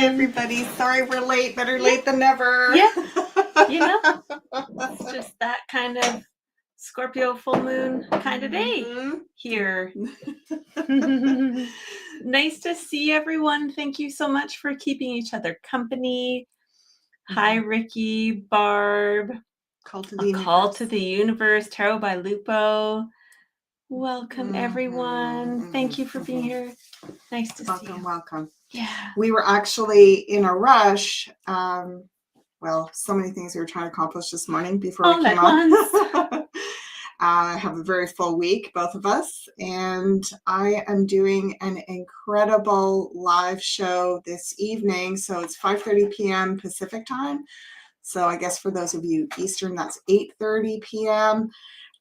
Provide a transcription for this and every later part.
everybody. Sorry we're late. Better late than never. Yeah. It's just that kind of Scorpio full moon kind of day here. Nice to see everyone. Thank you so much for keeping each other company. Hi, Ricky, Barb. Call to the Universe, Tarot by Lupo. Welcome, everyone. Thank you for being here. Nice to see you. Welcome. Yeah. We were actually in a rush. Well, so many things we were trying to accomplish this morning before we came on. I have a very full week, both of us, and I am doing an incredible live show this evening. So it's 5:30 p.m. Pacific time. So I guess for those of you Eastern, that's 8:30 p.m.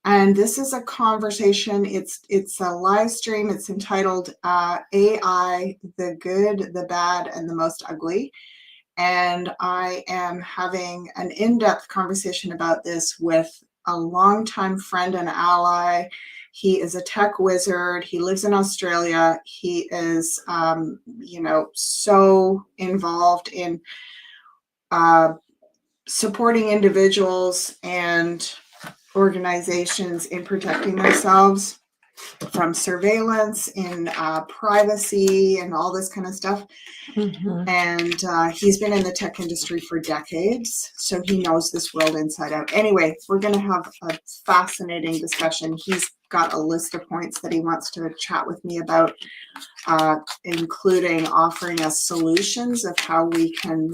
And this is a conversation. It's a live stream. It's entitled AI, the Good, the Bad, and the Most Ugly. And I am having an in-depth conversation about this with a longtime friend and ally. He is a tech wizard. He lives in Australia. He is, so involved in supporting individuals and organizations in protecting themselves from surveillance, in privacy, and all this kind of stuff. And he's been in the tech industry for decades, so he knows this world inside out. Anyway, we're going to have a fascinating discussion. He's got a list of points that he wants to chat with me about, including offering us solutions of how we can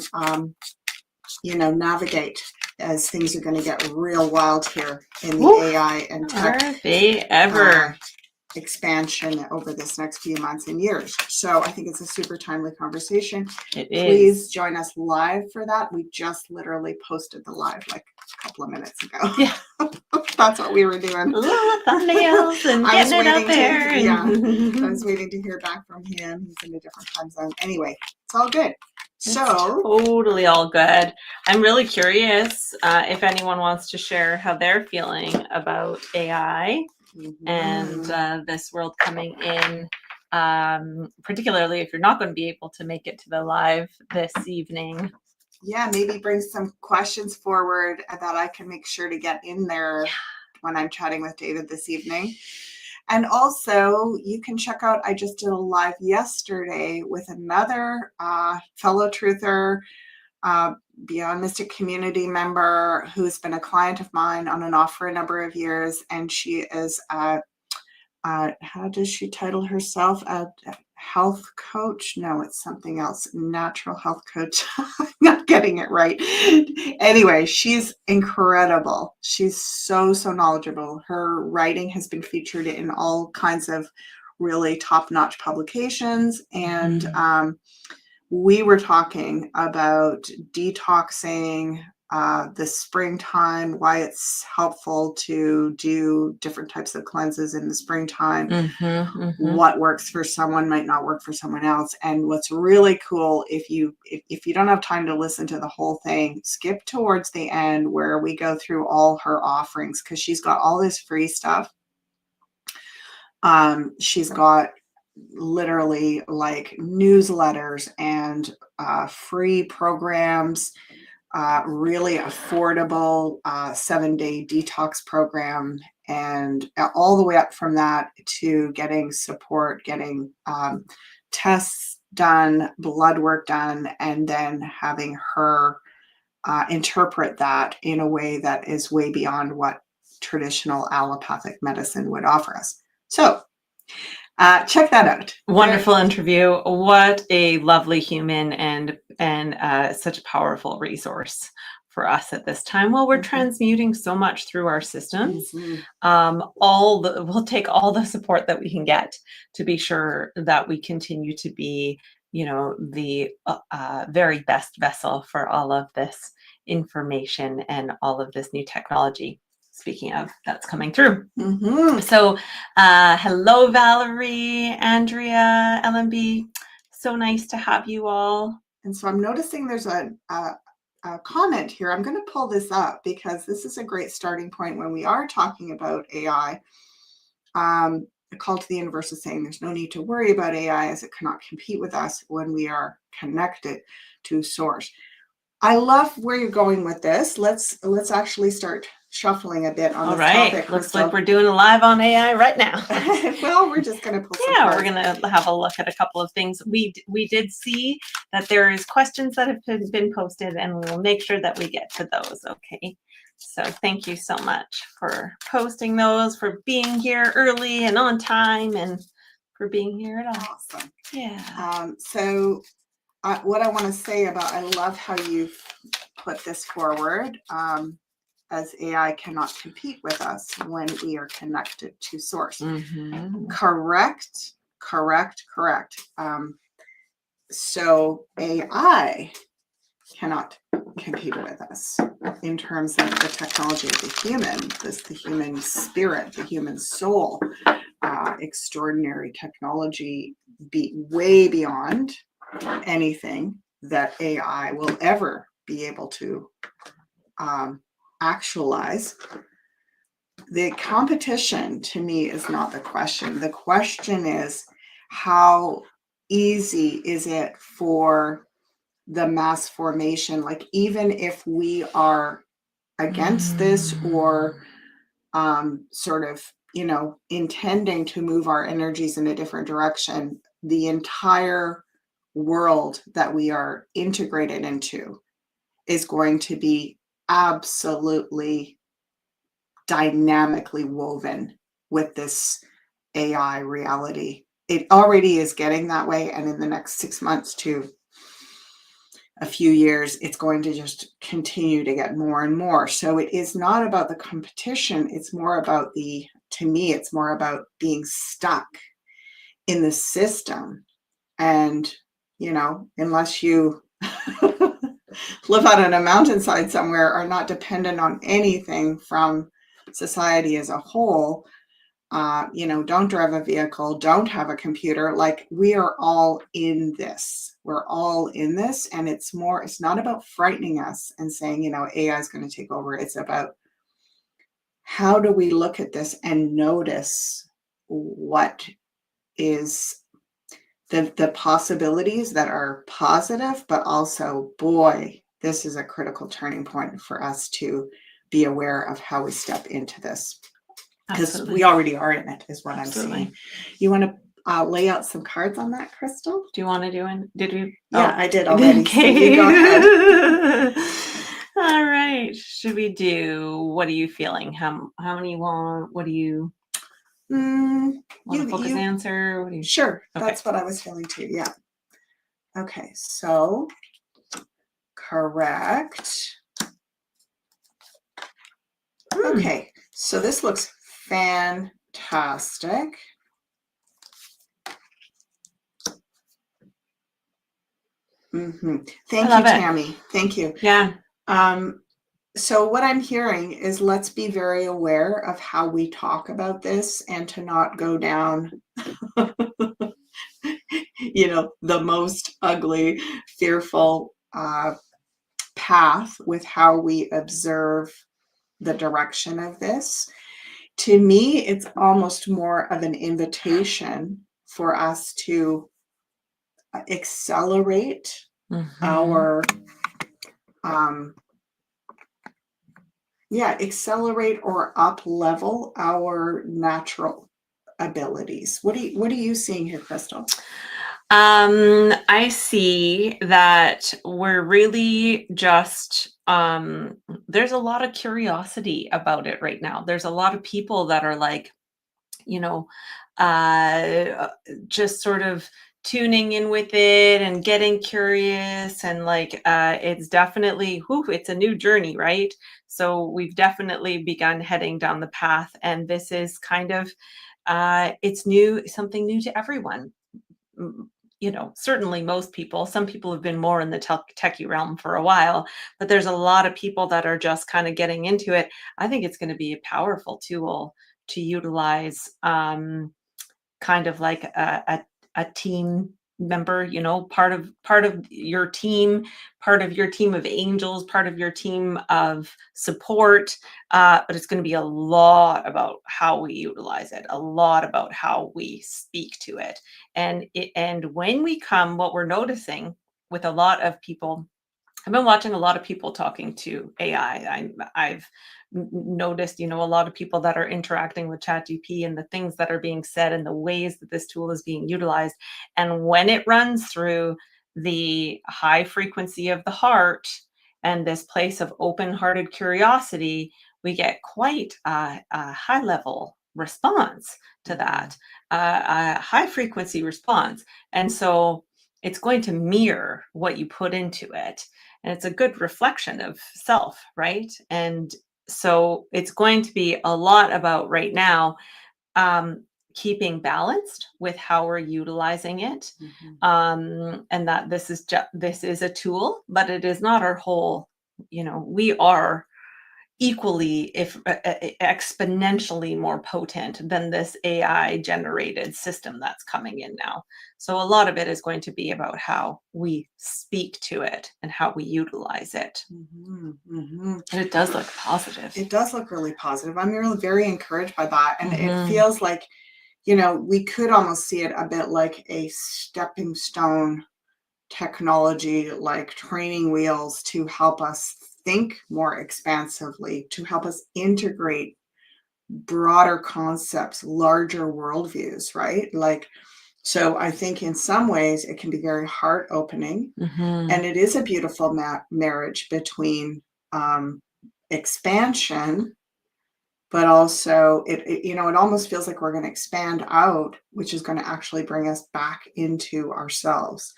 navigate as things are going to get real wild here in the AI and tech expansion over this next few months and years. So I think it's a super timely conversation. Please join us live for that. We just literally posted the live like a couple of minutes ago. Yeah. That's what we were doing. Thumbnails and getting it out there. I was waiting to hear back from him. He's in a different time zone. Anyway, it's all good. So totally all good. I'm really curious if anyone wants to share how they're feeling about AI and this world coming in, particularly if you're not going to be able to make it to the live this evening. Yeah, maybe bring some questions forward that I can make sure to get in there when I'm chatting with David this evening. And also, you can check out, I just did a live yesterday with another fellow truther, Beyond Mystic community member who's been a client of mine on and off for a number of years. And she is, how does she title herself? A health coach? No, it's something else. Natural health coach. I'm not getting it right. Anyway, she's incredible. She's so knowledgeable. Her writing has been featured in all kinds of really top-notch publications. And we were talking about detoxing, the springtime, why it's helpful to do different types of cleanses in the springtime. What works for someone might not work for someone else. And what's really cool, if you don't have time to listen to the whole thing, skip towards the end where we go through all her offerings, because she's got all this free stuff. She's got literally like newsletters and free programs, really affordable 7-day detox program, and all the way up from that to getting support, getting tests done, blood work done, and then having her interpret that in a way that is way beyond what traditional allopathic medicine would offer us. So check that out. Wonderful interview. What a lovely human, and such a powerful resource for us at this time. Well, we're transmuting so much through our systems. We'll take all the support that we can get to be sure that we continue to be, the very best vessel for all of this information and all of this new technology. Speaking of, that's coming through. So hello, Valerie, Andrea, LMB. So nice to have you all. And so I'm noticing there's a comment here. I'm going to pull this up because this is a great starting point when we are talking about AI. the call to the universe is saying there's no need to worry about AI as it cannot compete with us when we are connected to source. I love where you're going with this. Let's actually start shuffling a bit on All this right. topic. Looks Crystal. like we're doing a live on AI right now. Well, we're just going to pull some Yeah, cards. we're going to have a look at a couple of things. We did see that there is questions that have been posted, and we'll make sure that we get to those. Okay. So thank you so much for posting those, for being here early and on time, and for being here at all. Awesome. Yeah. So what I want to say about, I love how you've put this forward, as AI cannot compete with us when we are connected to source. Mm-hmm. Correct. So AI cannot compete with us in terms of the technology of the human, the human spirit, the human soul, extraordinary technology, be way beyond anything that AI will ever be able to actualize. The competition to me is not the question. The question is, how easy is it for the mass formation? Like, even if we are against this or sort of, intending to move our energies in a different direction, the entire world that we are integrated into is going to be absolutely dynamically woven with this AI reality. It already is getting that way, and in the next 6 months to a few years, it's going to just continue to get more and more. So it is not about the competition. It's more about to me, it's more about being stuck in the system. And, unless you live out on a mountainside somewhere, are not dependent on anything from society as a whole, don't drive a vehicle, don't have a computer. Like, we are all in this. We're all in this. And it's not about frightening us and saying, AI is going to take over. It's about, how do we look at this and notice what is the possibilities that are positive, but also, boy, this is a critical turning point for us to be aware of how we step into this. Because we already are in it, is what Absolutely. I'm saying. You want to lay out some cards on that, Crystal? Do you want to do it? Did we? Yeah, I did already. Okay. So you go ahead. All right. Should we do, what are you feeling? How many you want? What do you want to focus answer? What do you? Sure. Okay. That's what I was feeling too. Yeah. Okay. So, correct. Okay. So this looks fantastic. Thank you, Tammy. Thank you. Yeah. So what I'm hearing is, let's be very aware of how we talk about this and to not go down, the most ugly, fearful path with how we observe the direction of this. To me, it's almost more of an invitation for us to accelerate our accelerate or up level our natural abilities. What are you seeing here, Crystal? I see that we're really just, there's a lot of curiosity about it right now. There's a lot of people that are like, just sort of tuning in with it and getting curious, and like, it's definitely, it's a new journey, right? So we've definitely begun heading down the path, and this is kind of, it's new, something new to everyone. Certainly most people, some people have been more in the techie realm for a while, but there's a lot of people that are just kind of getting into it. I think it's going to be a powerful tool to utilize, kind of like a team member, you know, part of your team, part of your team of angels, part of your team of support. But it's going to be a lot about how we utilize it, a lot about how we speak to it. And when we come, what we're noticing with a lot of people, I've been watching a lot of people talking to AI. I've noticed, you know, a lot of people that are interacting with ChatGPT and the things that are being said and the ways that this tool is being utilized. And when it runs through the high frequency of the heart and this place of open-hearted curiosity, we get quite a high level response to that, a high frequency response. And so it's going to mirror what you put into it. And it's a good reflection of self, right? And so it's going to be a lot about right now keeping balanced with how we're utilizing it, and that this is a tool, but it is not our whole. You know, we are equally, if exponentially more potent than this AI generated system that's coming in now. So a lot of it is going to be about how we speak to it and how we utilize it. And it does look positive. It does look really positive. I'm really very encouraged by that. And it feels like, you know, we could almost see it a bit like a stepping stone technology, like training wheels to help us think more expansively, to help us integrate broader concepts, larger worldviews, right? Like, so I think in some ways it can be very heart opening, and it is a beautiful marriage between expansion, but also it, you know, it almost feels like we're going to expand out, which is going to actually bring us back into ourselves.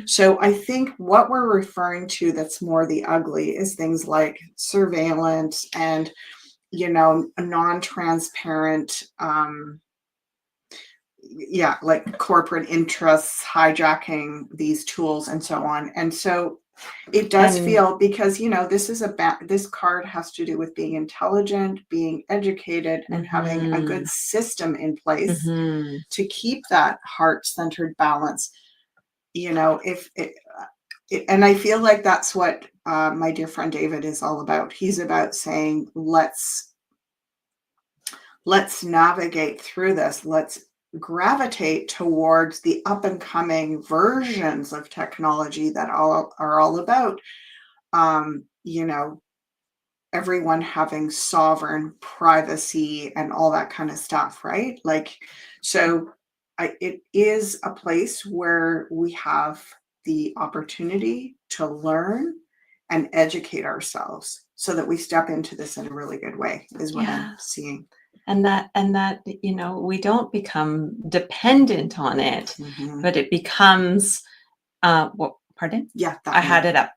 So I think what we're referring to that's more the ugly is things like surveillance and, you know, non-transparent, like corporate interests hijacking these tools and so on. And so it does feel, because, you know, this card has to do with being intelligent, being educated, and having a good system in place to keep that heart-centered balance. You know, and I feel like that's what my dear friend David is all about. He's about saying, let's navigate through this. Let's gravitate towards the up and coming versions of technology that are all about, you know, everyone having sovereign privacy and all that kind of stuff, right? Like, so it is a place where we have the opportunity to learn and educate ourselves so that we step into this in a really good way, is what I'm seeing. And that, you know, we don't become dependent on it, but it becomes, pardon? Yeah. I had it up.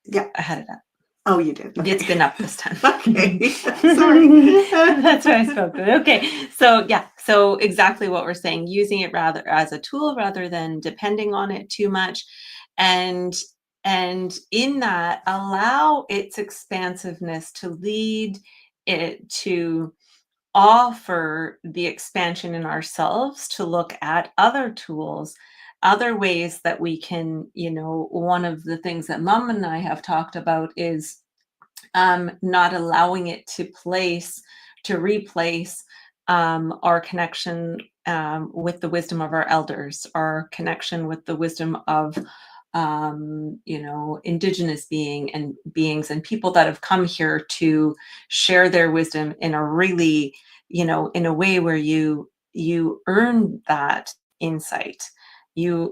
Yeah. I had it up. Oh, you did. Okay. It's been up this time. Okay. Sorry. That's why I spoke. Okay. So yeah. So exactly what we're saying, using it rather as a tool rather than depending on it too much. And in that, allow its expansiveness to lead it to offer the expansion in ourselves, to look at other tools, other ways that we can, you know, one of the things that Mom and I have talked about is not allowing it to replace our connection with the wisdom of our elders, our connection with the wisdom of you know, indigenous beings and people that have come here to share their wisdom in a really, you know, in a way where you earn that insight. You're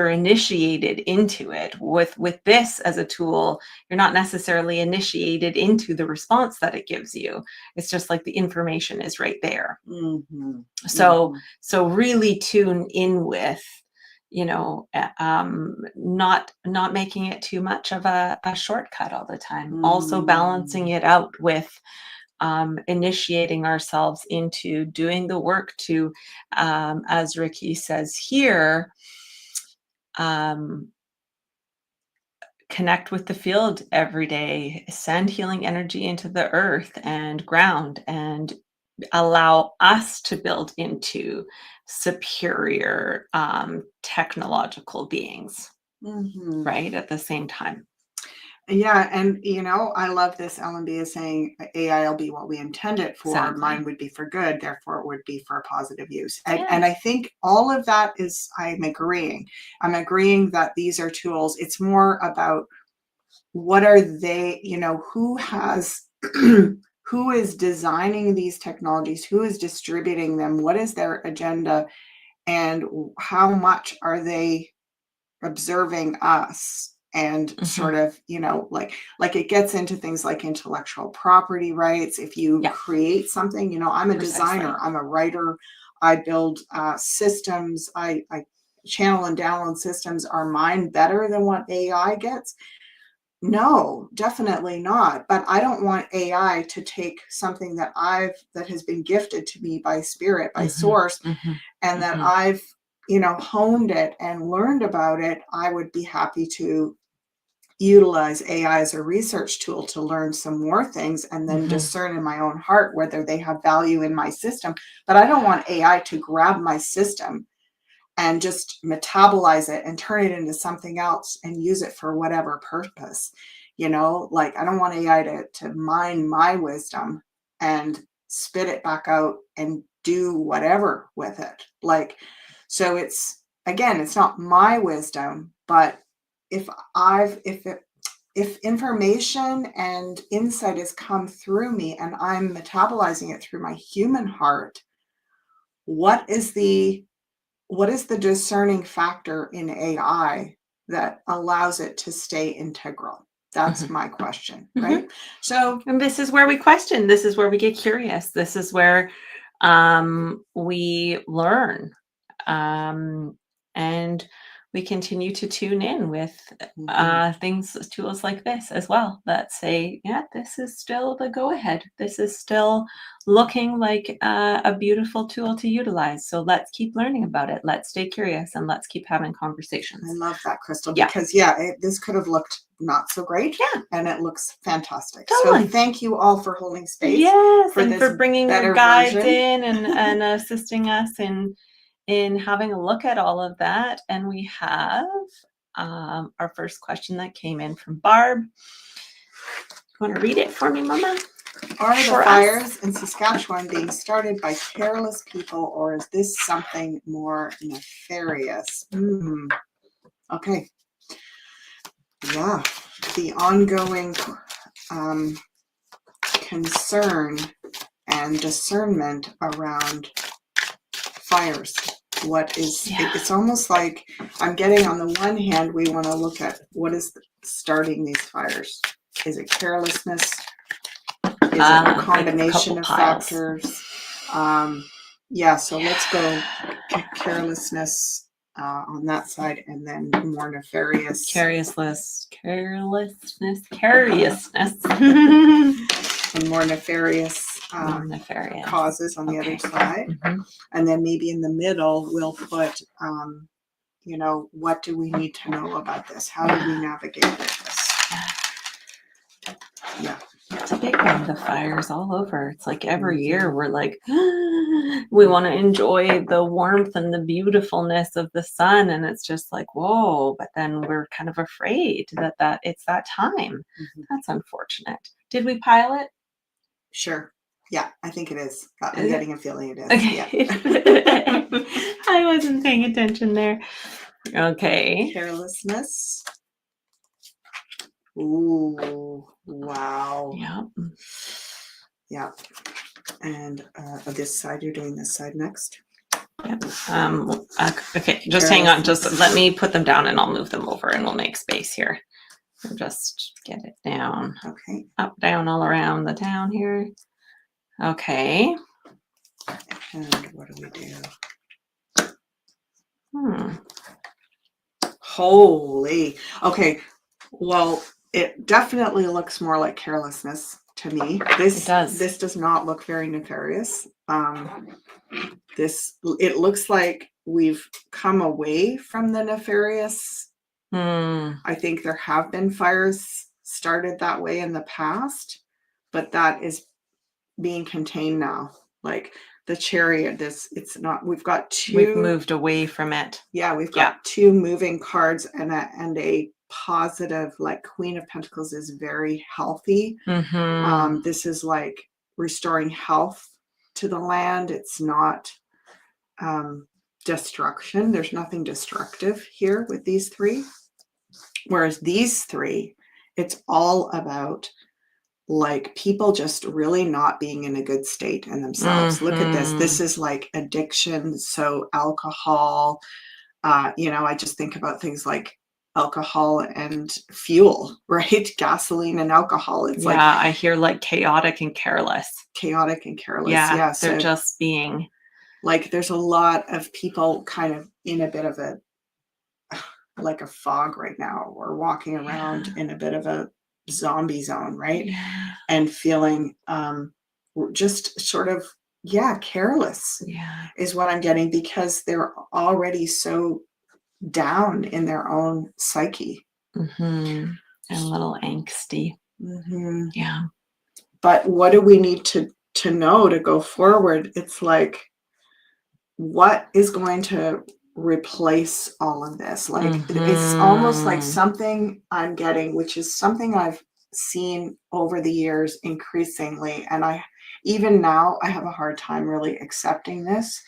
initiated into it. With this as a tool, you're not necessarily initiated into the response that it gives you. It's just like the information is right there. So really tune in with, you know, not making it too much of a shortcut all the time. Also balancing it out with initiating ourselves into doing the work to, as Ricky says here, connect with the field every day, send healing energy into the earth and ground, and allow us to build into superior technological beings, right? At the same time. Yeah, and I love this. LMB is saying AI will be what we intend it for. Exactly. Mine would be for good, therefore it would be for a positive use. Yeah. And I think all of that is, I'm agreeing that these are tools. It's more about what are they, who has, who is designing these technologies, who is distributing them, what is their agenda, and how much are they observing us, and sort of, like it gets into things like intellectual property rights. If you create something, I'm a designer, I'm a writer, I build systems, I channel and download systems. Are mine better than what AI gets? No, definitely not. But I don't want AI to take something that has been gifted to me by spirit, by source, and that I've honed it and learned about it. I would be happy to utilize AI as a research tool to learn some more things, and then discern in my own heart whether they have value in my system. But I don't want AI to grab my system and just metabolize it and turn it into something else and use it for whatever purpose. Like, I don't want AI to mine my wisdom and spit it back out and do whatever with it. Like, so it's not my wisdom, but if information and insight has come through me and I'm metabolizing it through my human heart, what is the discerning factor in AI that allows it to stay integral? That's my question, right? So, and this is where we question. This is where we get curious. This is where we learn, and we continue to tune in with tools like this as well, that say, yeah, this is still the go-ahead. This is still looking like a beautiful tool to utilize. So let's keep learning about it. Let's stay curious, and let's keep having conversations. I love that, Crystal, because this could have looked not so great, and it looks fantastic. Totally. So thank you all for holding space. Yes, for and this for bringing your better guides version. in and assisting us in having a look at all of that. And we have our first question that came in from Barb. You want to read it for me, Mama? Are the fires in Saskatchewan being started by careless people, or is this something more nefarious? Okay. Yeah, the ongoing concern and discernment around fires. It's almost like I'm getting, on the one hand, we want to look at what is starting these fires. Is it carelessness? Is it a combination of factors? So let's go carelessness on that side, and then more nefarious. Carelessness. And more nefarious causes on the other side. And then maybe in the middle, we'll put, what do we need to know about this? How do we navigate this? Yeah. It's a big one. The fires all over. It's like every year we're like, we want to enjoy the warmth and the beautifulness of the sun, and it's just like, whoa. But then we're kind of afraid that it's that time. That's unfortunate. Did we pile it? Sure. Yeah, I think it is. I'm getting a feeling it is. Okay. Yeah. I wasn't paying attention there. Okay. Carelessness. Ooh, wow. Yep. Yeah. And this side, you're doing this side next. Yep. Okay, just hang on. Just let me put them down and I'll move them over and we'll make space here. We'll just get it down. Okay. Up, down, all around the town here. Okay. And what do we do? Holy. Okay. Well, it definitely looks more like carelessness to me. This does not look very nefarious. It looks like we've come away from the nefarious. I think there have been fires started that way in the past, but that is being contained now. Like, the chariot, it's not, we've got We've two, moved away from it. yeah, we've got two moving cards and a positive, like Queen of Pentacles is very healthy. Mm-hmm. This is like restoring health to the land. It's not destruction. There's nothing destructive here with these three. Whereas these three, it's all about like people just really not being in a good state in themselves. Look at this. This is like addiction. So alcohol, I just think about things like alcohol and fuel, right? Gasoline and alcohol. It's like I hear like chaotic and careless. chaotic and careless. Yeah, So they're just being like there's a lot of people kind of in a bit of a like a fog right now, or walking around in a bit of a zombie zone, right? Yeah. And feeling just sort of careless is what I'm getting, because they're already so down in their own psyche. Mm-hmm. A little angsty. Mm-hmm. Yeah. But what do we need to know to go forward? It's like, what is going to replace all of this? Like it's almost like something I'm getting, which is something I've seen over the years increasingly, and I even now I have a hard time really accepting this,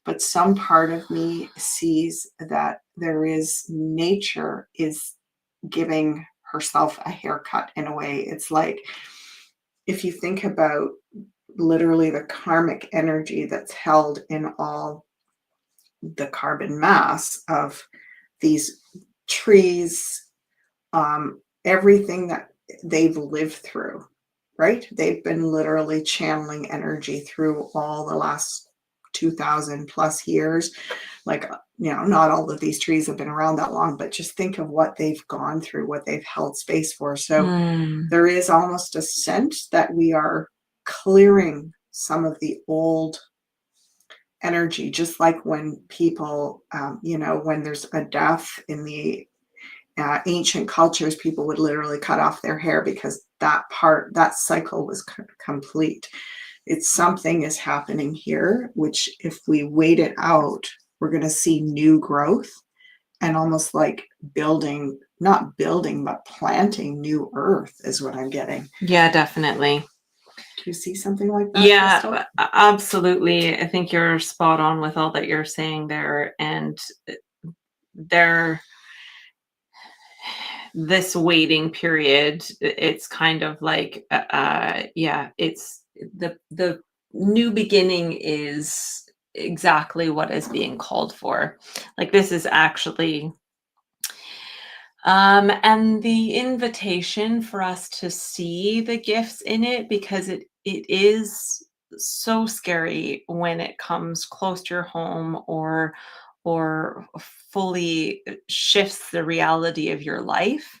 but some part of me sees that there is nature is giving herself a haircut in a way. It's like, if you think about literally the karmic energy that's held in all the carbon mass of these trees, everything that they've lived through, right? They've been literally channeling energy through all the last 2000 plus years. Like, not all of these trees have been around that long, but just think of what they've gone through, what they've held space for. So there is almost a sense that we are clearing some of the old energy, just like when people, when there's a death in the ancient cultures, people would literally cut off their hair because that cycle was complete. It's something is happening here, which if we wait it out, we're going to see new growth and almost like not building, but planting new earth is what I'm getting. Yeah, definitely. Do you see something like that? Yeah, Crystal? absolutely. I think you're spot on with all that you're saying there. And this waiting period, it's kind of like, it's the new beginning is exactly what is being called for. Like this is actually, and the invitation for us to see the gifts in it, because it is so scary when it comes close to your home or fully shifts the reality of your life.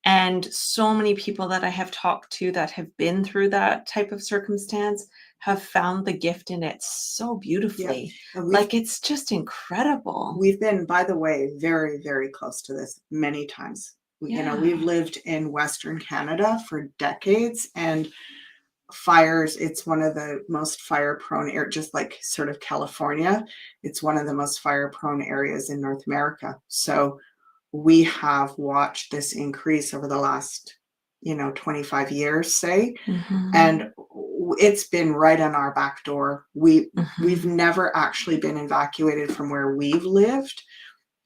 And so many people that I have talked to that have been through that type of circumstance have found the gift in it so beautifully. Yeah. Like it's just incredible. We've been, by the way, very, very close to this many times. We've lived in Western Canada for decades, and fires, it's one of the most fire prone areas, just like sort of California. It's one of the most fire prone areas in North America. So we have watched this increase over the last 25 years, say, and it's been right on our back door. We've never actually been evacuated from where we've lived,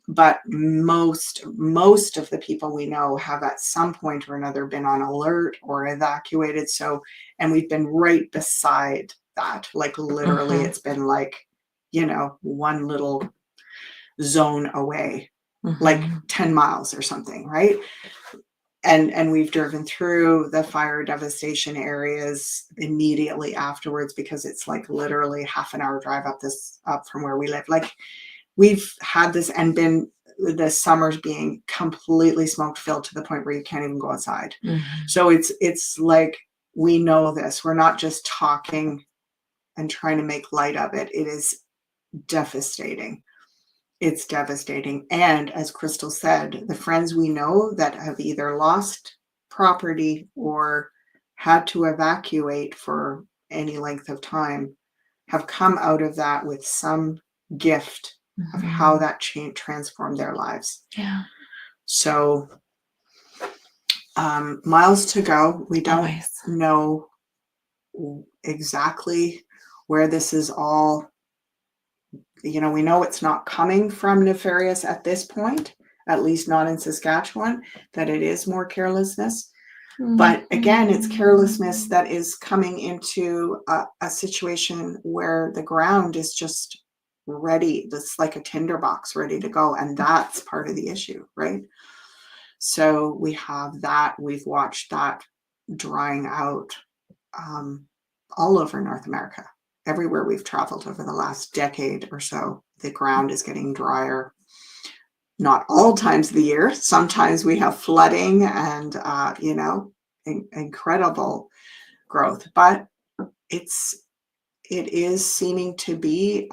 but most of the people we know have at some point or another been on alert or evacuated. So, and we've been right beside that, like literally it's been like one little zone away, like 10 miles or something, right? And we've driven through the fire devastation areas immediately afterwards, because it's like literally half an hour drive up from where we live. Like we've had this and been the summers being completely smoke filled to the point where you can't even go outside. So it's like, we know this, we're not just talking and trying to make light of it. It is devastating. It's devastating. And as Crystal said, the friends we know that have either lost property or had to evacuate for any length of time have come out of that with some gift of how that change transformed their lives. Yeah. So miles to go. We don't Always. know exactly where this is all, we know it's not coming from nefarious at this point, at least not in Saskatchewan, that it is more carelessness. But again, it's carelessness that is coming into a situation where the ground is just ready. It's like a tinderbox ready to go. And that's part of the issue, right? So we have that. We've watched that drying out all over North America. Everywhere we've traveled over the last decade or so, the ground is getting drier. Not all times of the year. Sometimes we have flooding and, incredible growth, but it is seeming to be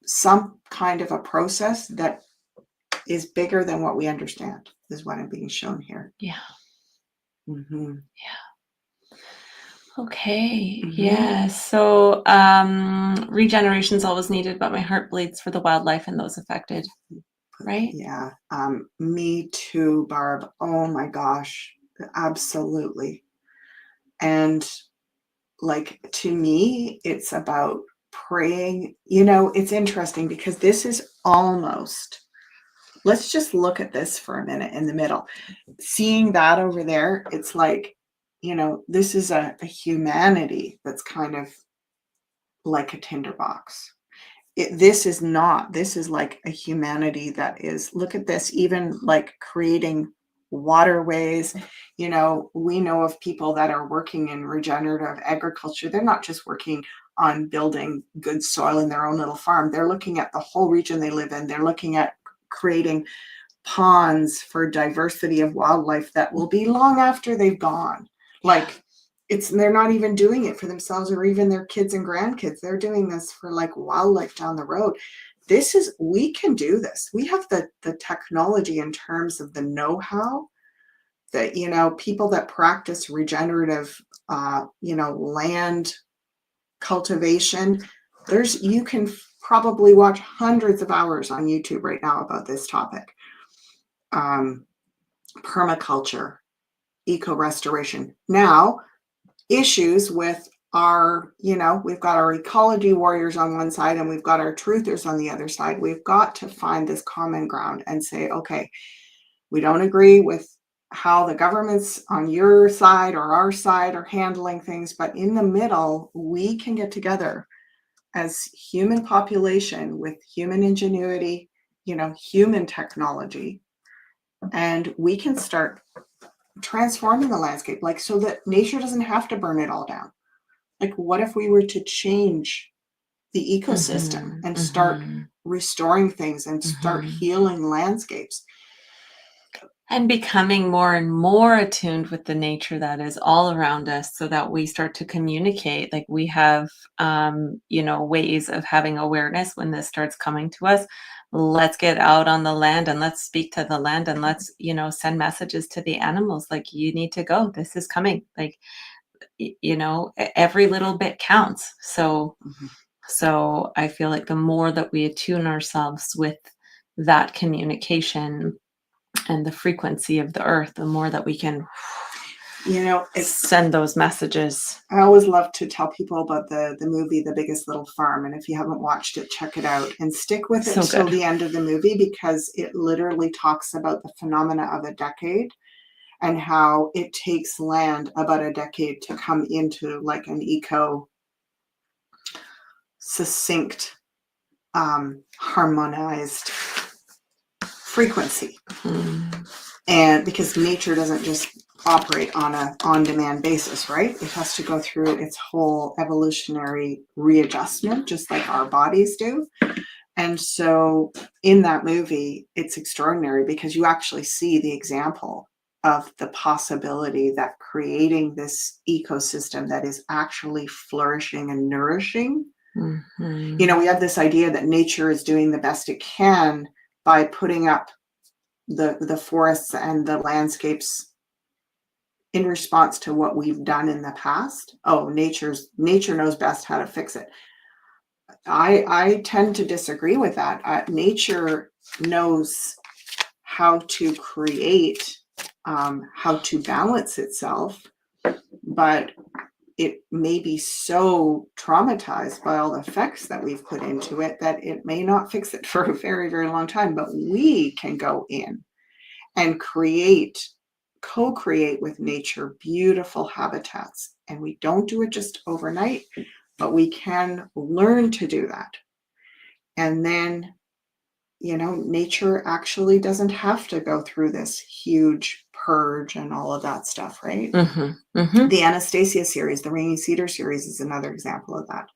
some kind of a process that is bigger than what we understand, is what I'm being shown here. Yeah. Mm-hmm. Yeah. Okay. Yeah. So regeneration is always needed, but my heart bleeds for the wildlife and those affected. Right? Yeah. Me too, Barb. Oh my gosh. Absolutely. And like, to me, it's about praying. It's interesting because this is almost, let's just look at this for a minute in the middle. Seeing that over there, it's like, this is a humanity that's kind of like a tinderbox. This is not. This is like a humanity that is, look at this, even like creating waterways. We know of people that are working in regenerative agriculture. They're not just working on building good soil in their own little farm. They're looking at the whole region they live in. They're looking at creating ponds for diversity of wildlife that will be long after they've gone. Like, they're not even doing it for themselves or even their kids and grandkids. They're doing this for like wildlife down the road. We can do this. We have the technology in terms of the know-how that, people that practice regenerative, land cultivation. You can probably watch hundreds of hours on YouTube right now about this topic. Permaculture, eco-restoration. Now, issues with our, we've got our ecology warriors on one side and we've got our truthers on the other side. We've got to find this common ground and say, okay, we don't agree with how the governments on your side or our side are handling things, but in the middle, we can get together as human population with human ingenuity, human technology, and we can start transforming the landscape, like, so that nature doesn't have to burn it all down. Like, what if we were to change the ecosystem and start restoring things and start healing landscapes? And becoming more and more attuned with the nature that is all around us, so that we start to communicate. Like, we have, ways of having awareness when this starts coming to us. Let's get out on the land and let's speak to the land and let's, send messages to the animals. Like, you need to go. This is coming. Like, every little bit counts. So I feel like the more that we attune ourselves with that communication and the frequency of the earth, the more that we can send those messages. I always love to tell people about the movie The Biggest Little Farm, and if you haven't watched it, check it out and stick with it till the end of the movie, because it literally talks about the phenomena of a decade and how it takes land about a decade to come into like an succinct, harmonized frequency. And because nature doesn't just operate on a on-demand basis, right? It has to go through its whole evolutionary readjustment, just like our bodies do. And so in that movie, it's extraordinary because you actually see the example of the possibility that creating this ecosystem that is actually flourishing and nourishing. We have this idea that nature is doing the best it can by putting up the forests and the landscapes in response to what we've done in the past. Oh, nature knows best how to fix it. I tend to disagree with that. Nature knows how to create, how to balance itself, but it may be so traumatized by all the effects that we've put into it that it may not fix it for a very, very long time. But we can go in and co-create with nature beautiful habitats. And we don't do it just overnight, but we can learn to do that. And then, nature actually doesn't have to go through this huge purge and all of that stuff, right? The Anastasia series, the Rainy Cedar series is another example of that.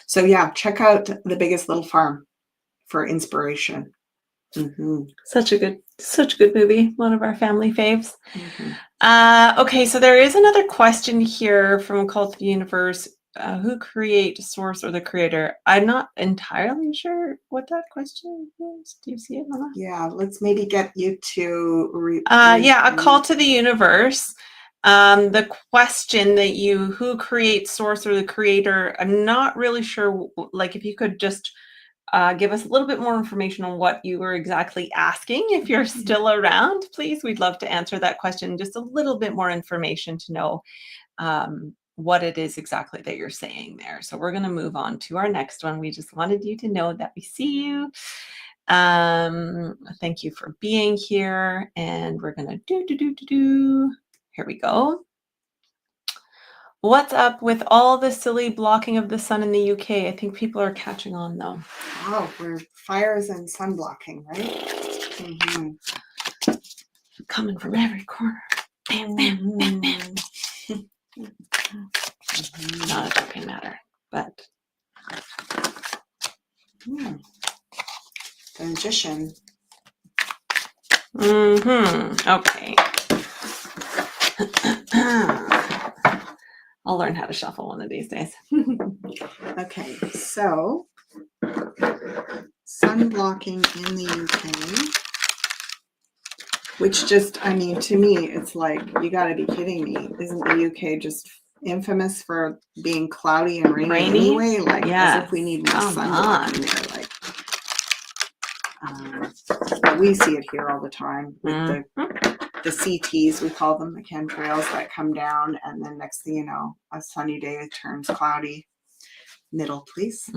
So yeah, check out The Biggest Little Farm for inspiration. Such a good movie. One of our family faves. Okay, so there is another question here from Cult of the Universe. Who create source or the creator? I'm not entirely sure what that question is. Do you see it, Mama? Yeah, let's maybe get you to a call to the universe. The question that who creates source or the creator, I'm not really sure, like if you could just give us a little bit more information on what you were exactly asking. If you're still around, please, we'd love to answer that question. Just a little bit more information to know what it is exactly that you're saying there. So we're going to move on to our next one. We just wanted you to know that we see you. Thank you for being here. And we're going to Here we go. What's up with all the silly blocking of the sun in the UK? I think people are catching on though. Oh, we're fires and sun blocking, right? Coming from every corner. Bam, bam, bam, bam. Not a joking matter, but the magician. Okay. I'll learn how to shuffle one of these days. Okay, so sun blocking in the UK, which just, to me, it's like, you gotta be kidding me. Isn't the UK just infamous for being cloudy and rainy anyway? Like, as if we need more sun blocking there. Like, we see it here all the time with the CTs, we call them, the chemtrails that come down, and then next thing you know, a sunny day it turns cloudy. Middle, please.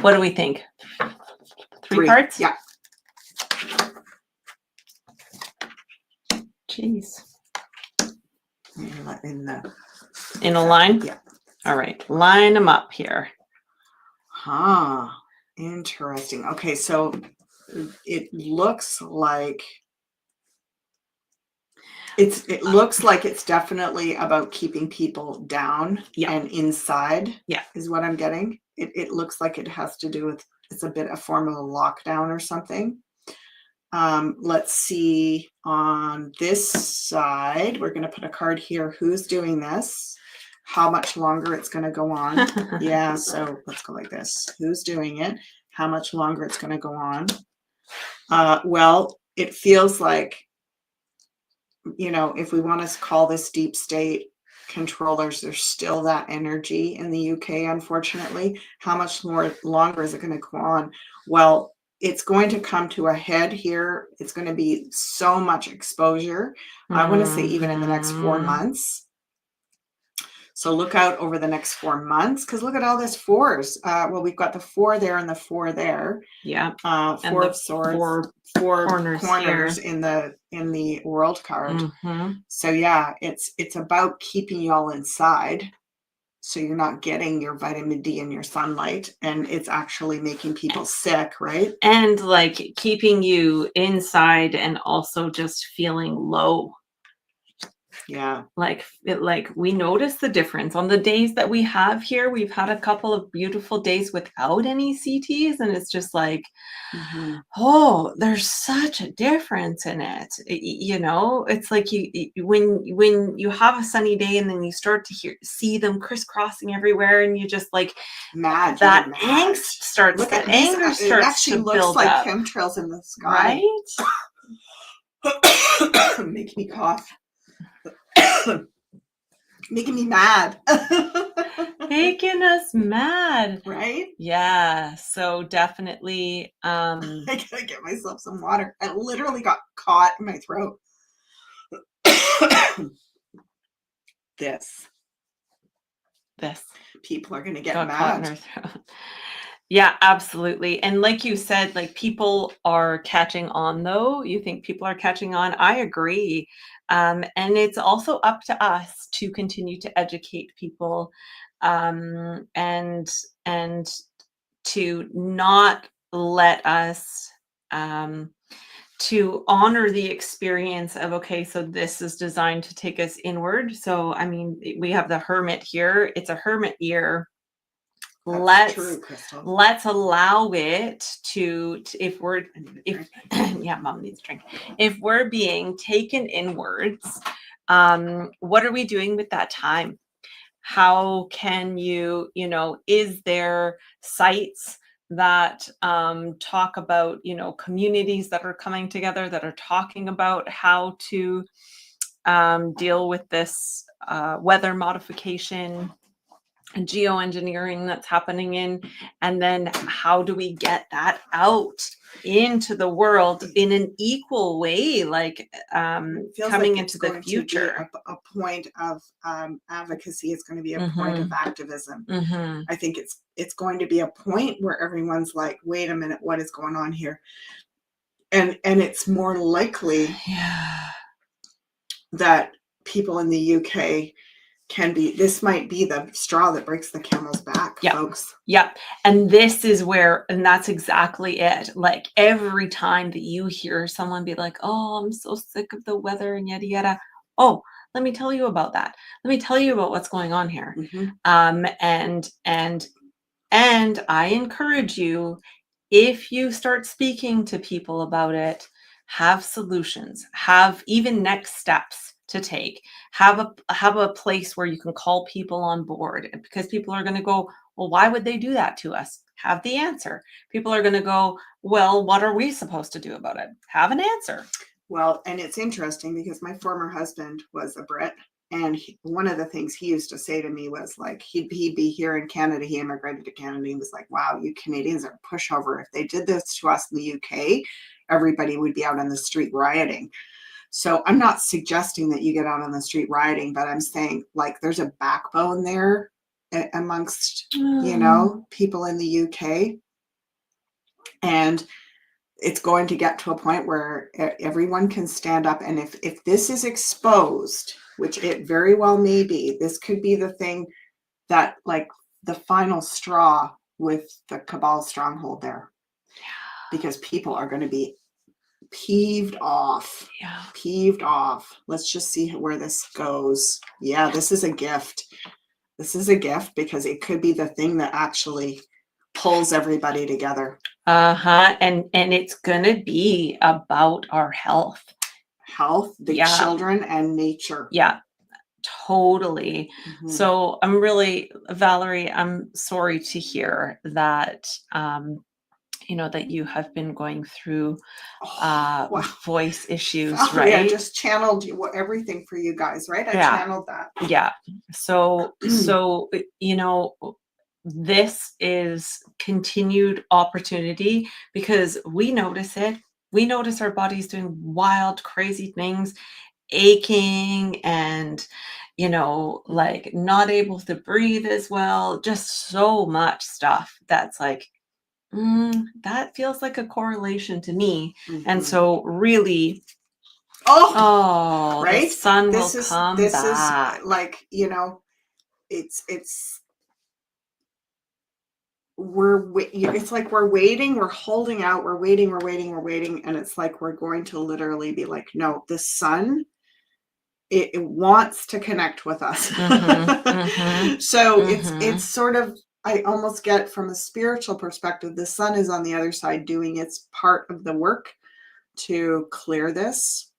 What do we think? Three parts? Yeah. Jeez. In a line? Yeah. All right. Line them up here. Interesting. Okay, so it looks like it's definitely about keeping people down and inside. Yeah. Is what I'm getting. It looks like it has to do with, it's a form of a lockdown or something. Let's see, on this side, we're going to put a card here. Who's doing this? How much longer it's going to go on? Yeah, so let's go like this. Who's doing it? How much longer it's going to go on? Well, it feels like, if we want to call this deep state controllers, there's still that energy in the UK, unfortunately. How much longer is it going to go on? Well, it's going to come to a head here. It's going to be so much exposure. I want to say even in the next 4 months. So look out over the next 4 months, because look at all this fours. Well, we've got the 4 there and the 4 there. Yeah. 4 of swords, four corners in the world card. So yeah, it's about keeping you all inside, so you're not getting your vitamin D and your sunlight, and it's actually making people sick, right? And like keeping you inside and also just feeling low. Yeah. Like we notice the difference on the days that we have here. We've had a couple of beautiful days without any CTs, and it's just like, oh, there's such a difference in it. It's like when you have a sunny day and then you start to see them crisscrossing everywhere, and you just like that angst starts. Look at anger starts. It actually looks like chemtrails in the sky, right? Make me cough. Making me mad. Making us mad. Right? Yeah. So definitely, I gotta get myself some water. I literally got caught in my throat. This. People are gonna get got caught in mad. our throat. Yeah, absolutely. And like you said, like people are catching on though. You think people are catching on? I agree. And it's also up to us to continue to educate people, and to not let us, to honor the experience of, okay, so this is designed to take us inward. So I mean, we have the hermit here. It's a hermit year. That's true, Crystal. Let's allow it to if we're if yeah, mom needs a drink. If we're being taken inwards, what are we doing with that time? How can you know, is there sites that talk about, you know, communities that are coming together that are talking about how to deal with this weather modification and geoengineering that's happening in, and then how do we get that out into the world in an equal way, like It feels coming like into it's the going future. to be a point of advocacy. It's going to be a Mm-hmm. point of activism. Mm-hmm. I think it's going to be a point where everyone's like, wait a minute, what is going on here? And it's more likely that people in the UK this might be the straw that breaks the camel's back, folks. Yep. And this is where, and that's exactly it. Like every time that you hear someone be like, oh, I'm so sick of the weather and yada yada. Oh, let me tell you about that. Let me tell you about what's going on here. Mm-hmm. And I encourage you, if you start speaking to people about it, have solutions, have even next steps to take, have a place where you can call people on board, because people are going to go, well, why would they do that to us? Have the answer. People are going to go, well, what are we supposed to do about it? Have an answer. Well, and it's interesting because my former husband was a Brit, and one of the things he used to say to me was like, he'd be here in Canada. He immigrated to Canada. He was like, wow, you Canadians are a pushover. If they did this to us in the UK, everybody would be out on the street rioting. So I'm not suggesting that you get out on the street rioting, but I'm saying like there's a backbone there amongst, you know, people in the UK. And it's going to get to a point where everyone can stand up. And if this is exposed, which it very well may be, this could be the thing that like the final straw with the cabal stronghold there. Because people are going to be peeved off. Let's just see where this goes. Yeah, this is a gift. This is a gift because it could be the thing that actually pulls everybody together. And it's gonna be about our health, the children and nature. Yeah, totally. Mm-hmm. So I'm really, Valerie, I'm sorry to hear that, you know, that you have been going through voice issues, Valerie, right? I just channeled everything for you guys, right? I channeled that. Yeah. So you know, this is continued opportunity because we notice it. We notice our bodies doing wild, crazy things, aching and, you know, like not able to breathe as well. Just so much stuff that's like, that feels like a correlation to me. And so really, right? The sun will come back. This is like, you know, it's like we're waiting, we're holding out, we're waiting, and it's like we're going to literally be like, no, the sun, it wants to connect with us. So it's sort of, I almost get from a spiritual perspective, the sun is on the other side doing its part of the work to clear this.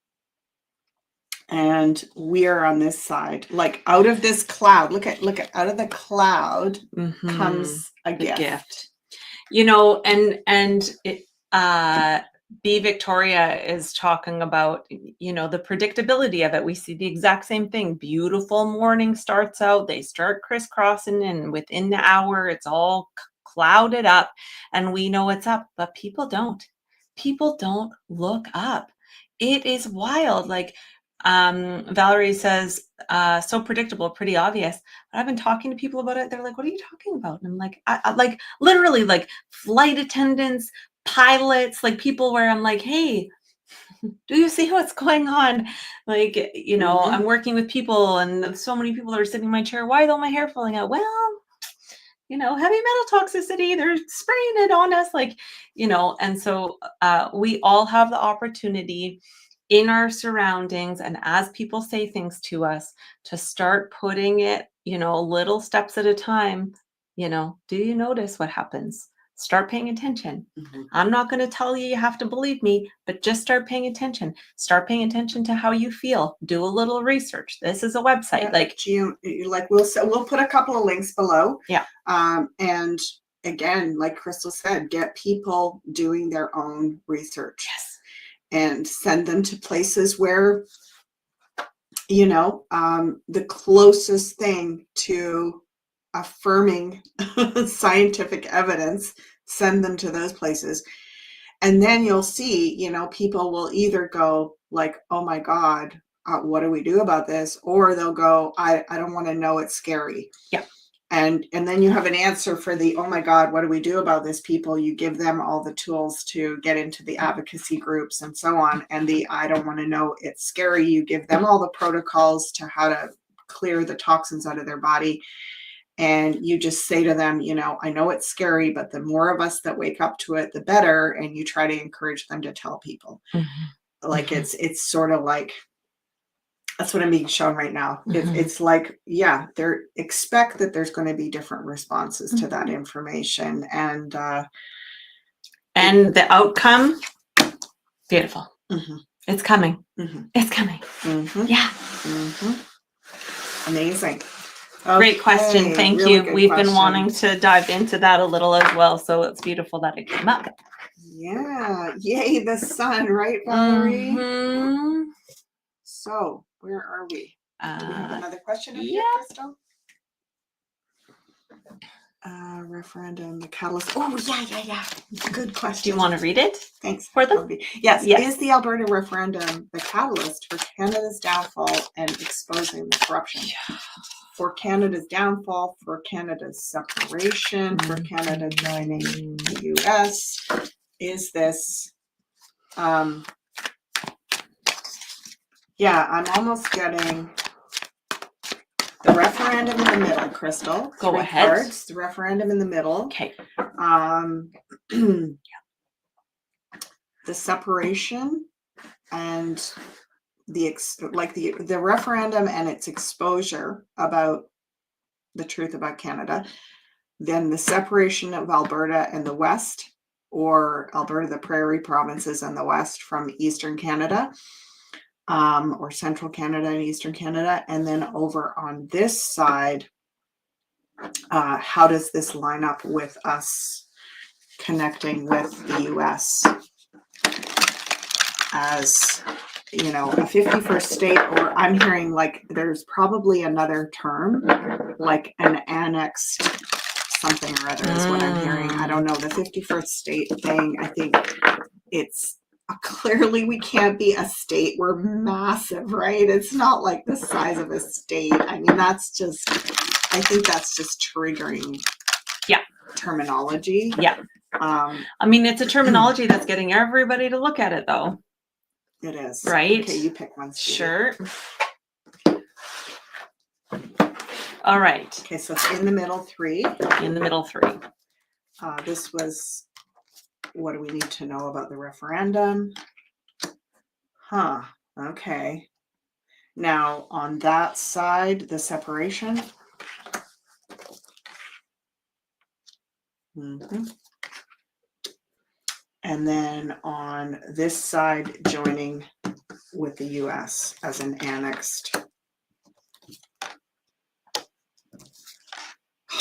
And we are on this side, like out of this cloud. Look at out of the cloud comes a gift. You know, and it, B Victoria is talking about, the predictability of it. We see the exact same thing. Beautiful morning starts out, they start crisscrossing, and within the hour, it's all clouded up, and we know it's up, but people don't. People don't look up. It is wild. Like, Valerie says, so predictable, pretty obvious. But I've been talking to people about it. They're like, what are you talking about? And I'm like, I like literally like flight attendants, pilots, like people where I'm like, hey, do you see what's going on? Like, I'm working with people and so many people that are sitting in my chair. Why is all my hair falling out? Well, heavy metal toxicity, they're spraying it on us, like, and so we all have the opportunity in our surroundings, and as people say things to us, to start putting it, little steps at a time. Do you notice what happens? Start paying attention. I'm not going to tell you have to believe me, but just start paying attention. Start paying attention to how you feel. Do a little research. This is a website. We'll put a couple of links below. Yeah. And again, like Crystal said, get people doing their own research. Yes. And send them to places where, the closest thing to affirming scientific evidence, send them to those places. And then you'll see, people will either go like, oh my God, what do we do about this? Or they'll go, I don't want to know, it's scary. Yeah. And then you have an answer for the, oh my God, what do we do about this? People, you give them all the tools to get into the advocacy groups and so on. And the, I don't want to know, it's scary. You give them all the protocols to how to clear the toxins out of their body. And you just say to them, I know it's scary, but the more of us that wake up to it, the better. And you try to encourage them to tell people. Like it's sort of like, that's what I'm being shown right now. It's like, yeah, they expect that there's going to be different responses to that information. And the outcome, beautiful. It's coming. It's coming. Yeah. Amazing. Great question. Thank really you. We've question. Been wanting to dive into that a little as well. So it's beautiful that it came up. Yeah. Yay, the sun, right, Valerie? So where are we? Do we have another question up here, Crystal? Referendum, the catalyst. Oh, yeah. Good question. Do you want to read it? Thanks. For them? Yes. Is the Alberta referendum the catalyst for Canada's downfall and exposing the corruption? Yeah. For Canada's downfall, for Canada's separation, for Canada joining the U.S.? Is this... yeah, I'm almost getting... the referendum in the middle, Crystal. Go 3 ahead. Cards, the referendum in the middle. Okay. The separation and the referendum and its exposure about the truth about Canada. Then the separation of Alberta and the West, or Alberta, the Prairie provinces and the West from Eastern Canada. Or Central Canada and Eastern Canada. And then over on this side, how does this line up with us connecting with the US as, a 51st state? Or I'm hearing like there's probably another term, like an annexed something or other is what I'm hearing. I don't know. The 51st state thing, I think it's clearly we can't be a state. We're massive, right? It's not like the size of a state. I mean, I think that's just triggering terminology. Yeah. I mean, it's a terminology that's getting everybody to look at it, though. It is. Right? Okay, you pick one. Stevie. Sure. All right. Okay, so it's in the middle 3. In the middle 3. This was... what do we need to know about the referendum? Okay. Now, on that side, the separation. And then on this side, joining with the U.S. as an annexed.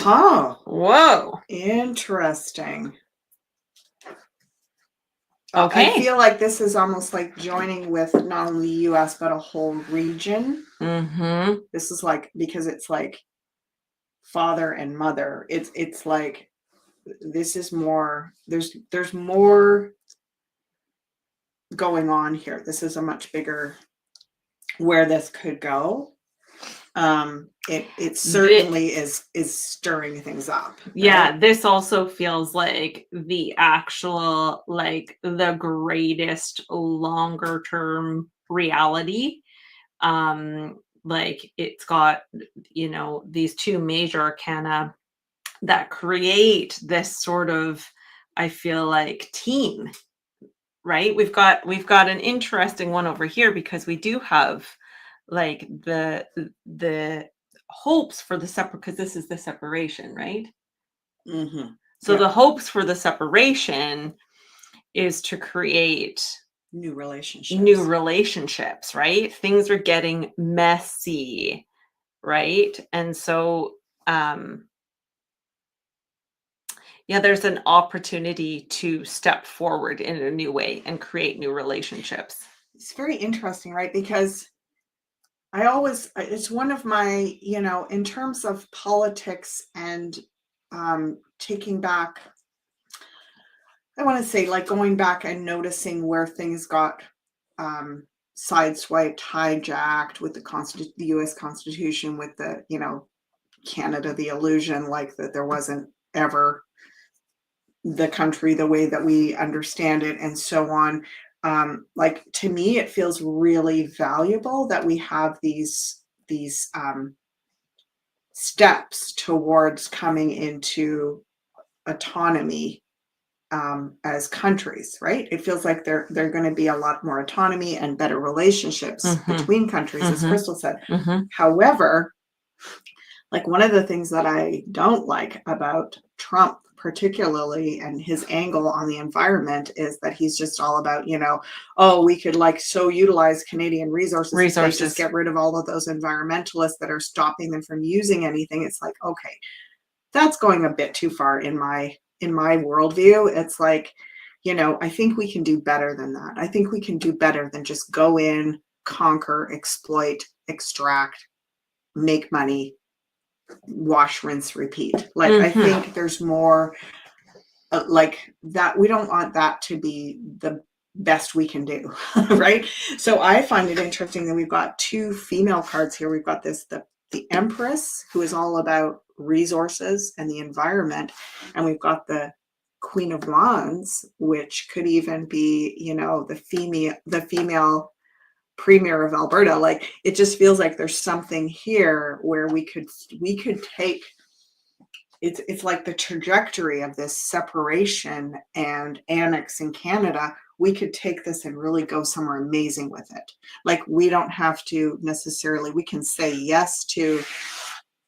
Whoa. Interesting. I Okay. feel like this is almost like joining with not only the US, but a whole region. Mm-hmm. This is like, because it's like father and mother. It's like, this is more, there's more going on here. This is a much bigger where this could go. It certainly is stirring things up. Yeah, Right? this also feels like the actual, like the greatest longer term reality. Like it's got, these two major arcana that create this sort of, I feel like, team, right? We've got an interesting one over here because we do have like the hopes for the separate, because this is the separation, right? Mm-hmm. So the hopes for the separation is to create New new relationships. relationships, right? Things are getting messy, right? And so yeah, there's an opportunity to step forward in a new way and create new relationships. It's very interesting, right? Because it's one of my, in terms of politics and taking back, I want to say, like, going back and noticing where things got sideswiped, hijacked with the US Constitution, with the, Canada, the illusion, like that there wasn't ever the country the way that we understand it, and so on. Like, to me, it feels really valuable that we have these steps towards coming into autonomy as countries, right? It feels like they're going to be a lot more autonomy and better relationships Mm-hmm. between countries, as Mm-hmm. Crystal said. Mm-hmm. However, like, one of the things that I don't like about Trump, particularly, and his angle on the environment, is that he's just all about, oh, we could like so utilize Canadian resources if they just get rid of all of those environmentalists that are stopping them from using anything. It's like, okay, that's going a bit too far in my worldview. It's like, I think we can do better than that. I think we can do better than just go in, conquer, exploit, extract, make money, wash, rinse, repeat. Like, I think there's more like that. We don't want that to be the best we can do. Right? So I find it interesting that we've got two female cards here. We've got the Empress, who is all about resources and the environment, and we've got the Queen of Wands, which could even be, the female premier of Alberta. Like, it just feels like there's something here where we could take, it's like the trajectory of this separation and annexing Canada. We could take this and really go somewhere amazing with it. Like, we don't have to necessarily, we can say yes to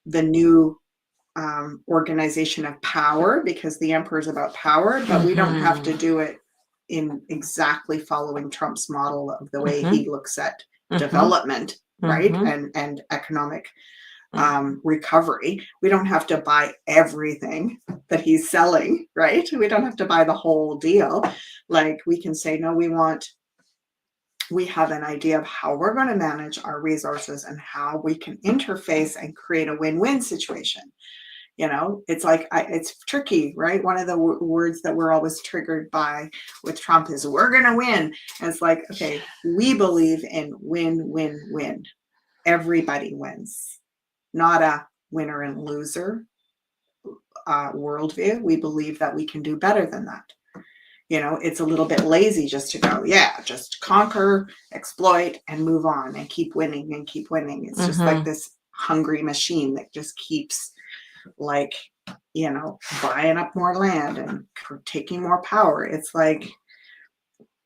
the new organization of power, because the emperor is about power, but we don't have to do it in exactly following Trump's model of the way he looks at development, right? And economic recovery. We don't have to buy everything that he's selling, right? We don't have to buy the whole deal. Like, we can say, no, we have an idea of how we're going to manage our resources and how we can interface and create a win-win situation. It's like, it's tricky, right? One of the words that we're always triggered by with Trump is, we're going to win. And it's like, okay, we believe in win, win, win. Everybody wins, not a winner and loser worldview. We believe that we can do better than that. It's a little bit lazy just to go, just conquer, exploit, and move on and keep winning and keep winning. It's just like this hungry machine that just keeps, like, buying up more land and taking more power. It's like,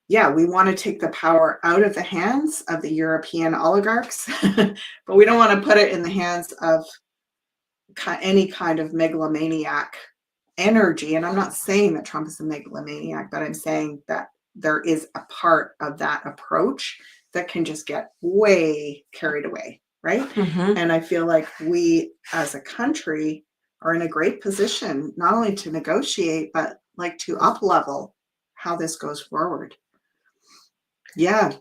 we want to take the power out of the hands of the European oligarchs, but we don't want to put it in the hands of any kind of megalomaniac energy. And I'm not saying that Trump is a megalomaniac, but I'm saying that there is a part of that approach that can just get way carried away, right? And I feel like we as a country are in a great position, not only to negotiate, but like to up level how this goes forward. Yeah.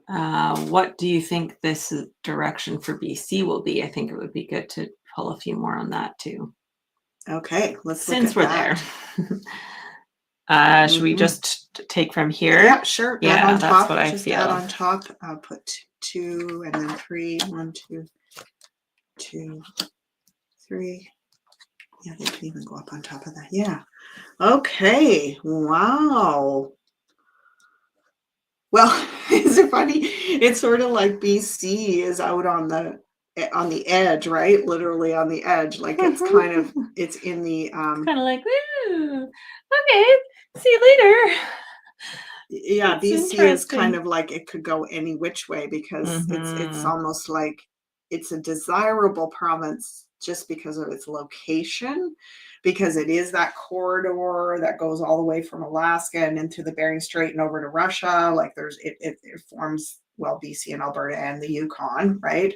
What do you think this direction for BC will be? I think it would be good to pull a few more on that too. Okay, let's Since look we're at there. Should we just take from here? Yeah, sure. Yeah, add on that's top. what I Just feel. add on top. I'll put 2 and then 3. 1, 2, 2, 3. Yeah, they can even go up on top of that. Yeah. Okay. Wow. Well, is it funny? It's sort of like BC is out on the edge, right? Literally on the edge. Like it's kind of it's in the kind of like, woo, okay, see you later. Yeah, That's BC is kind interesting. of like it could go any which way because it's Mhm. almost like it's a desirable province just because of its location, because it is that corridor that goes all the way from Alaska and into the Bering Strait and over to Russia. Like it forms, well, BC and Alberta and the Yukon, right?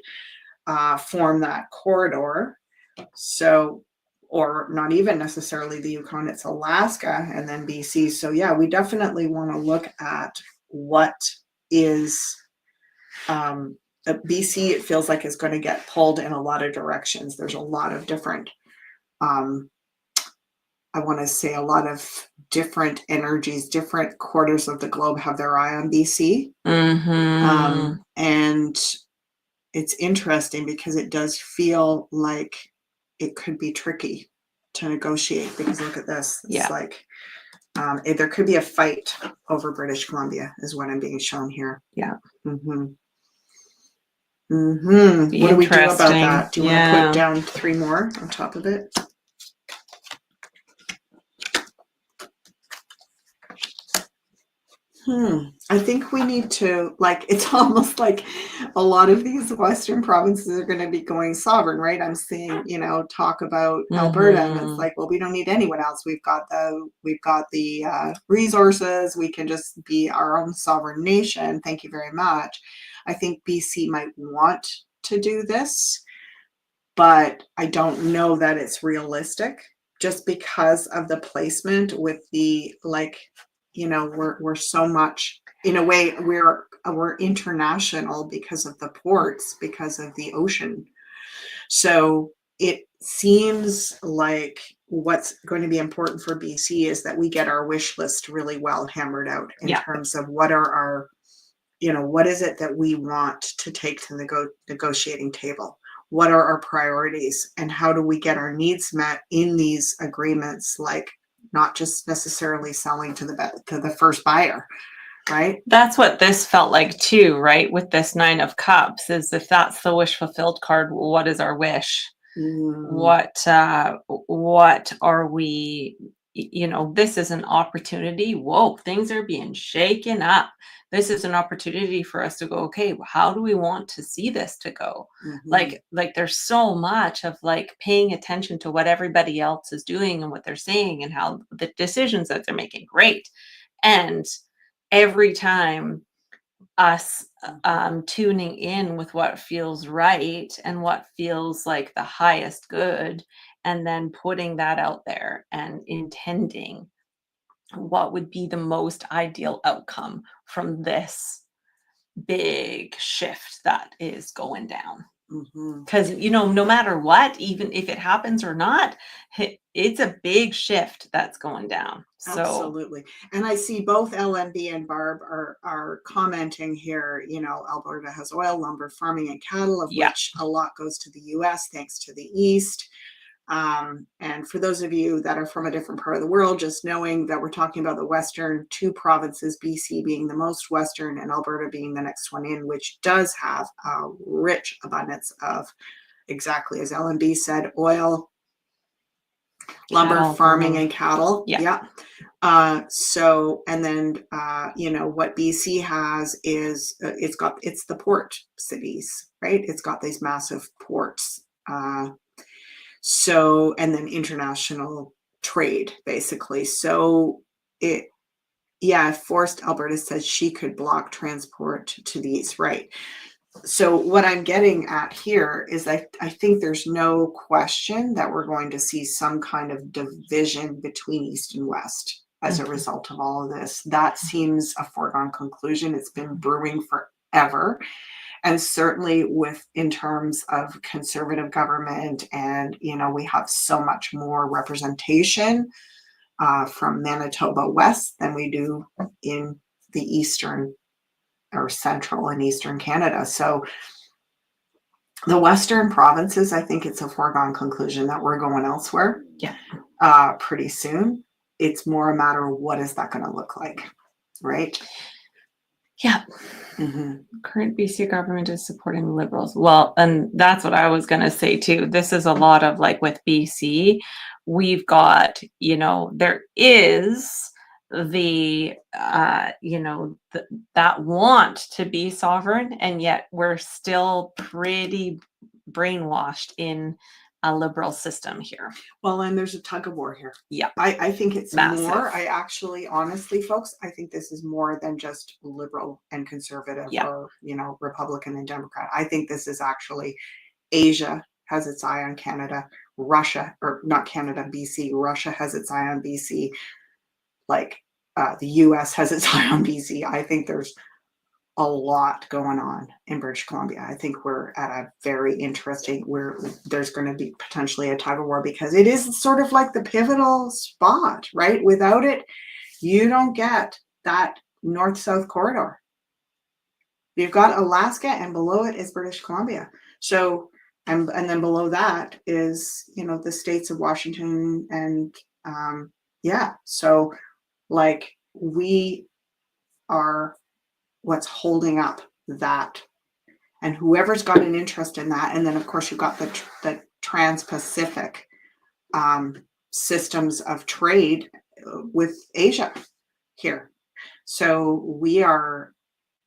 Form that corridor. So, or not even necessarily the Yukon, it's Alaska and then BC. So yeah, we definitely want to look at what is BC. It feels like is going to get pulled in a lot of directions. There's a lot of different, I want to say a lot of different energies, different quarters of the globe have their eye on BC. And it's interesting because it does feel like it could be tricky to negotiate, because look at this. It's like there could be a fight over British Columbia is what I'm being shown here. Yeah. What do we do about that? Do you want to put down 3 more on top of it? I think we need to, like, it's almost like a lot of these Western provinces are going to be going sovereign, right? I'm seeing, talk about Alberta, and it's like, well, we don't need anyone else. We've got the resources. We can just be our own sovereign nation. Thank you very much. I think BC might want to do this, but I don't know that it's realistic just because of the placement with the, like, we're so much, in a way, we're international because of the ports, because of the ocean. So it seems like what's going to be important for BC is that we get our wish list really well hammered out in terms of what are our, what is it that we want to take to the negotiating table? What are our priorities, and how do we get our needs met in these agreements? Like, not just necessarily selling to the first buyer, right? That's what this felt like too, right? With this 9 of Cups, is if that's the wish fulfilled card, what is our wish? What are we? This is an opportunity. Whoa, things are being shaken up. This is an opportunity for us to go, okay, how do we want to see this to go? Like there's so much of like paying attention to what everybody else is doing and what they're saying and how the decisions that they're making. Great. And every time us tuning in with what feels right and what feels like the highest good, and then putting that out there and intending what would be the most ideal outcome from this big shift that is going down. Because no matter what, even if it happens or not, it's a big shift that's going down. So absolutely. And I see both LNB and Barb are commenting here. Alberta has oil, lumber, farming, and cattle, of which a lot goes to the US thanks to the East. And for those of you that are from a different part of the world, just knowing that we're talking about the Western 2 provinces, BC being the most Western and Alberta being the next one in, which does have a rich abundance of, exactly as LNB said, oil, lumber, farming, and cattle. So, and then, what BC has is it's the port cities, right? It's got these massive ports. So, and then international trade, basically. So forced, Alberta says she could block transport to the east, right? So what I'm getting at here is I think there's no question that we're going to see some kind of division between East and West. as a result of all of this. That seems a foregone conclusion. It's been brewing forever. And certainly in terms of conservative government, and, we have so much more representation from Manitoba West than we do in the Eastern or Central and Eastern Canada. So the Western provinces, I think it's a foregone conclusion that we're going elsewhere. Yeah. Pretty soon. It's more a matter of what is that going to look like, right? Yeah. Mm-hmm. Current BC government is supporting Liberals. Well, and that's what I was going to say too. This is a lot of like with BC, we've got, there is the, that want to be sovereign, and yet we're still pretty brainwashed in a liberal system here. Well, and there's a tug of war here. Yeah. I think it's massive. More. I actually, honestly, folks, I think this is more than just liberal and conservative or, Republican and Democrat. I think this is actually Asia has its eye on Canada, Russia, or not Canada, BC. Russia has its eye on BC. Like the US has its eye on BC. I think there's a lot going on in British Columbia. I think we're at a very interesting where there's going to be potentially a tug of war, because it is sort of like the pivotal spot, right? Without it, you don't get that north-south corridor. You've got Alaska, and below it is British Columbia. So, and then below that is, the states of Washington and, so like we are what's holding up that, and whoever's got an interest in that. And then of course you've got the trans-Pacific systems of trade with Asia here. So we are,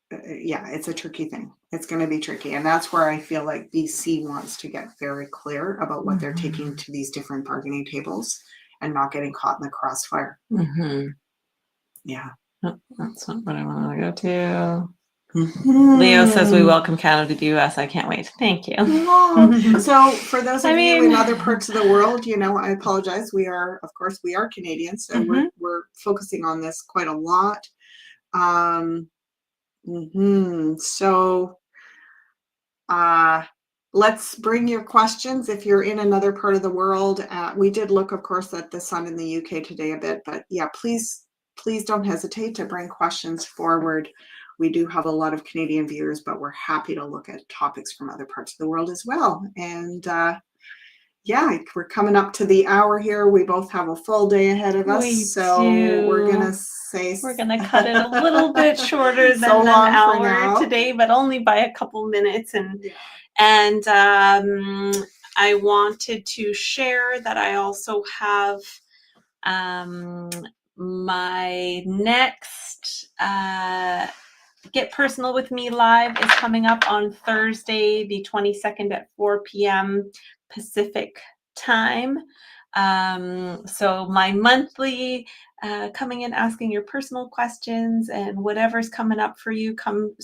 it's a tricky thing. It's going to be tricky. And that's where I feel like BC wants to get very clear about what they're taking to these different bargaining tables and not getting caught in the crossfire. Yeah. Oh, that's not what I want to go to. Leo says we welcome Canada to the US. I can't wait. Thank you. So for those of you in other parts of the world, I apologize. We are Canadians, so we're focusing on this quite a lot. So let's bring your questions if you're in another part of the world. We did look, of course, at the sun in the UK today a bit, but yeah, please don't hesitate to bring questions forward. We do have a lot of Canadian viewers, but we're happy to look at topics from other parts of the world as well. And we're coming up to the hour here. We both have a full day ahead of us. We're going to cut it a little bit shorter than an hour today, but only by a couple minutes. And I wanted to share that I also have my next Get Personal With Me Live is coming up on Thursday, the 22nd at 4 p.m. Pacific time. So my monthly coming in, asking your personal questions and whatever's coming up for you, come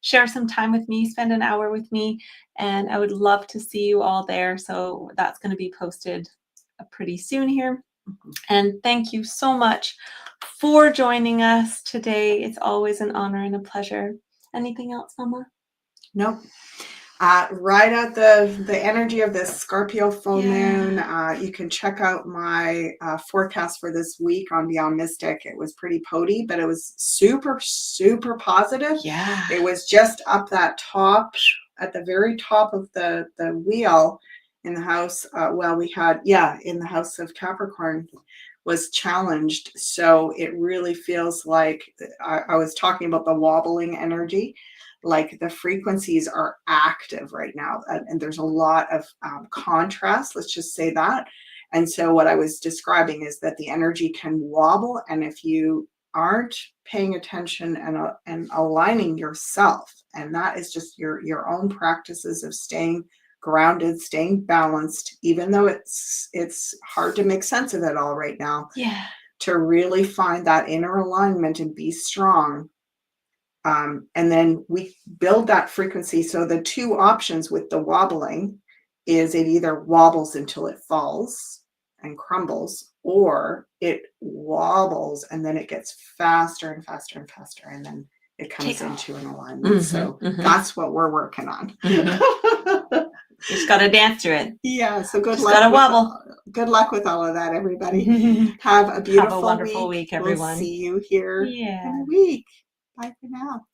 share some time with me, spend an hour with me, and I would love to see you all there. So that's going to be posted pretty soon here. And thank you so much for joining us today. It's always an honor and a pleasure. Anything else, Mama? Nope. Ride out the energy of this Scorpio full moon. You can check out my forecast for this week on Beyond Mystic. It was pretty potty, but it was super, super positive. Yeah. It was just up that top, at the very top of the wheel in the house. In the house of Capricorn was challenged. So it really feels like I was talking about the wobbling energy. Like the frequencies are active right now, and there's a lot of contrast, let's just say that. And so what I was describing is that the energy can wobble, and if you aren't paying attention and aligning yourself, and that is just your own practices of staying grounded, staying balanced, even though it's hard to make sense of it all right now, to really find that inner alignment and be strong. And then we build that frequency. So the two options with the wobbling is it either wobbles until it falls, and crumbles, or it wobbles and then it gets faster and faster and faster, and then it comes into an alignment. So that's what we're working on. You just got to dance through it. Yeah. So good Just luck. gotta wobble. Good luck with all of that, everybody. Have a beautiful wonderful week, everyone. We'll see you here in a week. Bye for now.